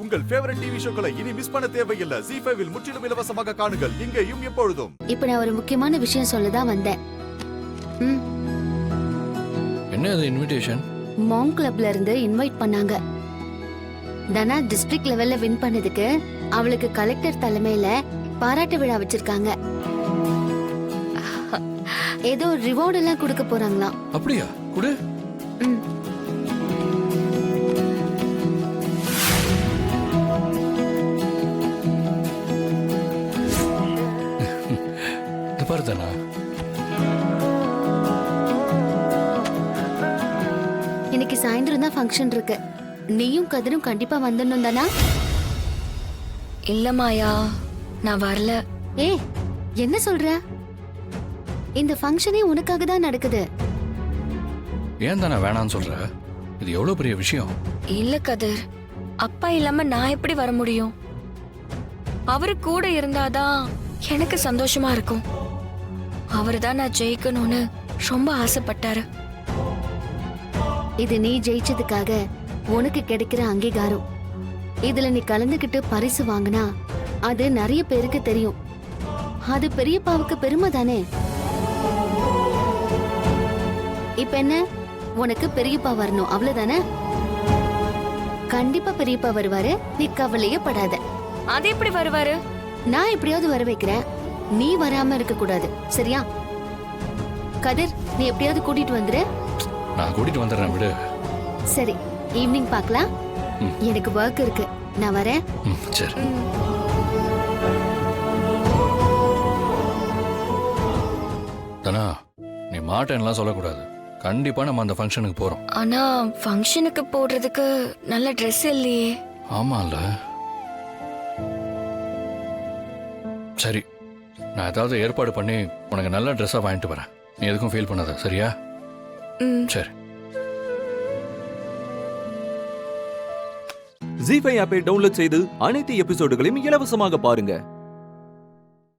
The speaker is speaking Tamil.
உங்கள் ஃபேவரட் டிவி ஷோக்களை இனி மிஸ் பண்ண தேவையில்லை. ZEE5 இல் முற்றிலும் இலவசமாக காணுங்கள், இங்கேயும் எப்பொழுதும். இப்ப நான் ஒரு முக்கியமான விஷயம் சொல்லதான் வந்தேன். என்ன அது இன்விடேஷன்? மாங் கிளப்ல இருந்து இன்வைட் பண்ணாங்க. தனா டிஸ்ட்ரிக்ட் லெவல்ல வின் பண்ணதுக்கு அவளுக்கு கலெக்டர் தலைமையில பாராட்டு விழா வச்சிருக்காங்க. ஏதோ ரிவார்ட் எல்லாம் கொடுக்க போறாங்களாம். அப்படியா? குடு. பாருதானா, இன்னைக்கு சாயந்தரம் தான் ஃபங்க்ஷன் இருக்கு. நீயும் கதிரும் கண்டிப்பா வந்துடணும் தானா? இல்ல மாயா, நான் வரல. ஏ, என்ன சொல்ற? இந்த ஃபங்க்ஷனே உனக்காக தான் நடக்குது. ஏன் தானே வேணான்னு சொல்ற? இது எவ்வளவு பெரிய விஷயம். இல்ல கதிர், அப்பா இல்லாம நான் எப்படி வர முடியும்? அவரு கூட இருந்தாதான் எனக்கு சந்தோஷமா இருக்கும். அவரு தான் நான் ஜெயிக்கணும்னு ரொம்ப ஆசைப்பட்டாரு. இது நீ ஜெயிச்சதுக்காக உனக்கு கிடைக்கிற அங்கீகாரம். இதுல நீ கலந்துகிட்டு பரிசு வாங்கினா அது நிறைய பேருக்கு தெரியும். அது பெரியப்பாவுக்கு பெருமை தானே. இப்ப என்ன, உனக்கு பெரியப்பா வரணும் அவ்வளவுதானே? கண்டிப்பா பெரியப்பா வருவாரு, நீ கவலையே படாத. அது எப்படி வருவாரு? நான் எப்படியாவது வர வைக்கிறேன், நீ வராம இருக்க கூடாது, சரியா? கதிர், நீ எப்படியாவது கூட்டிட்டு வந்துரு. நான் கூட்டிட்டு வந்துடுறேன், விடு. சரி, ஈவினிங் பார்க்கலாம். எனக்கு ஒர்க் இருக்கு, நான் வரேன். சரி. தனா, நீ மாட்டேன்லாம் சொல்லக்கூடாது. கண்டிப்பா நம்ம அந்த ஃபங்க்ஷனுக்கு போறோம். ஆனா ஃபங்க்ஷனுக்கு போடுறதுக்கு நல்ல ட்ரெஸ் இல்லையே. ஆமால. சரி, நான் ஏதாவது ஏற்பாடு பண்ணி உனக்கு நல்ல ட்ரெஸ்ஸா வாங்கிட்டு வரேன். நீ எதுக்கும் ஃபீல் பண்ணாத, சரியா? சரி. ZEE5 ஆப்பை டவுன்லோட் செய்து அனைத்து எபிசோடுகளையும் இலவசமாக பாருங்க.